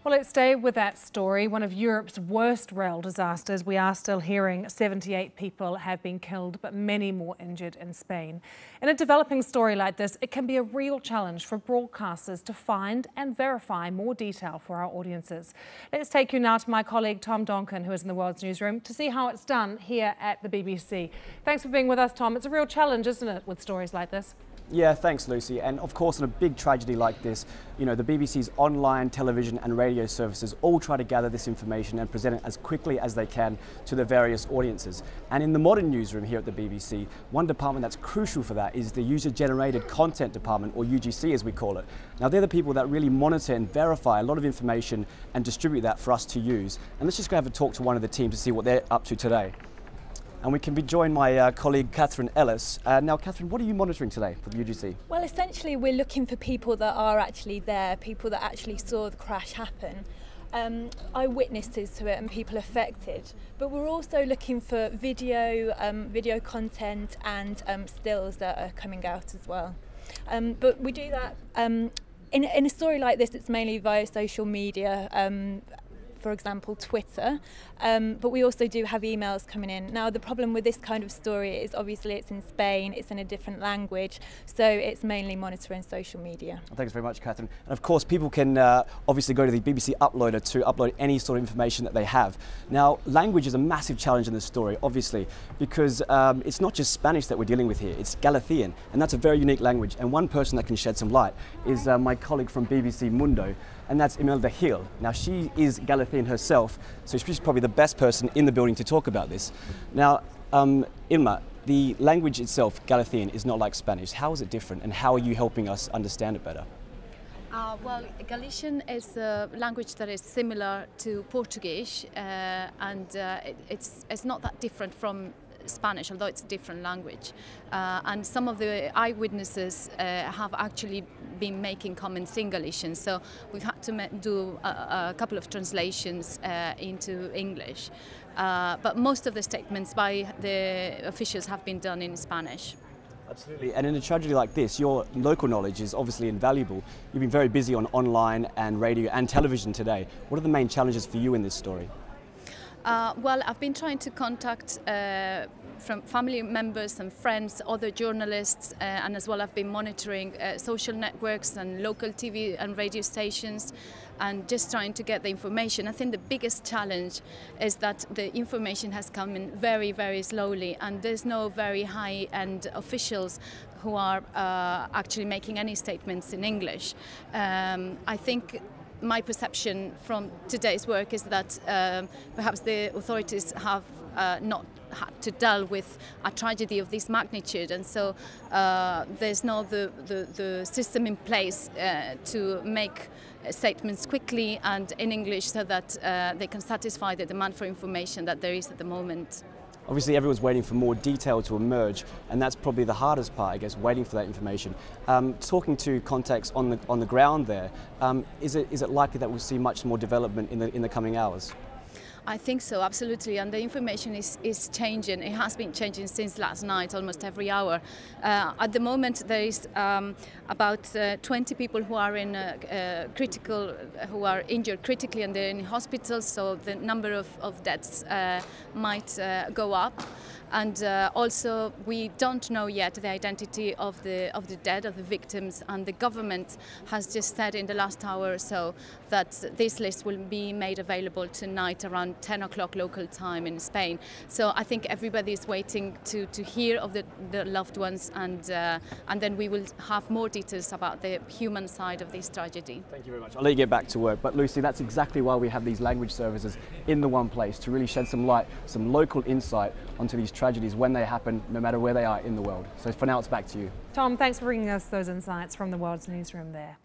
Well, let's stay with that story. One of Europe's worst rail disasters. We are still hearing 78 people have been killed, but many more injured in Spain. In a developing story like this, it can be a real challenge for broadcasters to find and verify more detail for our audiences. Let's take you now to my colleague Tom Donkin, who is in the World's Newsroom, to see how it's done here at the BBC. Thanks for being with us, Tom. It's a real challenge, isn't it, with stories like this? Yeah, thanks, Lucy. And of course, in a big tragedy like this, you know, the BBC's online, television and radio services all try to gather this information and present it as quickly as they can to the various audiences. And in the modern newsroom here at the BBC, one department that's crucial for that is the user-generated content department, or UGC as we call it. Now, they're the people that really monitor and verify a lot of information and distribute that for us to use. And let's just go have a talk to one of the team to see what they're up to today. And we can be joined by colleague Catherine Ellis. Now, Catherine, what are you monitoring today for the UGC? Well, essentially, we're looking for people that are actually there, people that actually saw the crash happen, eyewitnesses to it and people affected. But we're also looking for video content and stills that are coming out as well. But we do that in a story like this. It's mainly via social media. For example, Twitter, but we also do have emails coming in. Now, the problem with this kind of story is obviously it's in Spain, it's in a different language, so it's mainly monitoring social media. Well, thanks very much, Catherine. And of course, people can obviously go to the BBC Uploader to upload any sort of information that they have. Now, language is a massive challenge in this story, obviously, because it's not just Spanish that we're dealing with here, it's Galician, and that's a very unique language. And one person that can shed some light is my colleague from BBC Mundo, and that's Imelda Gil. Now, she is Galician herself, so she's probably the best person in the building to talk about this. Now, Ilma, the language itself, Galician, is not like Spanish. How is it different, and how are you helping us understand it better? Well, Galician is a language that is similar to Portuguese, and it's not that different from Spanish, although it's a different language. And some of the eyewitnesses have actually been making comments in Galician, so we've had to do a couple of translations into English. But most of the statements by the officials have been done in Spanish. Absolutely, and in a tragedy like this, your local knowledge is obviously invaluable. You've been very busy on online and radio and television today. What are the main challenges for you in this story? Well, I've been trying to contact from family members and friends, other journalists, and as well I've been monitoring social networks and local TV and radio stations and just trying to get the information. I think the biggest challenge is that the information has come in very, very slowly, and there's no very high-end officials who are actually making any statements in English. I think my perception from today's work is that perhaps the authorities have not had to deal with a tragedy of this magnitude, and so there's not the system in place to make statements quickly and in English so that they can satisfy the demand for information that there is at the moment. Obviously, everyone's waiting for more detail to emerge, and that's probably the hardest part, I guess, waiting for that information. Talking to contacts on the ground there, is it likely that we'll see much more development in the coming hours? I think so, absolutely, and the information is changing. It has been changing since last night, almost every hour. At the moment, there is about 20 people who are in who are injured critically, and they're in hospitals. So the number of deaths might go up. And also, we don't know yet the identity of the dead, of the victims, and the government has just said in the last hour or so that this list will be made available tonight around 10 o'clock local time in Spain. So I think everybody is waiting to hear of the loved ones, and then we will have more details about the human side of this tragedy. Thank you very much. I'll let you get back to work. But Lucy, that's exactly why we have these language services in the one place, to really shed some light, some local insight onto these tragedies when they happen, no matter where they are in the world. So for now, it's back to you. Tom, thanks for bringing us those insights from the World's Newsroom there.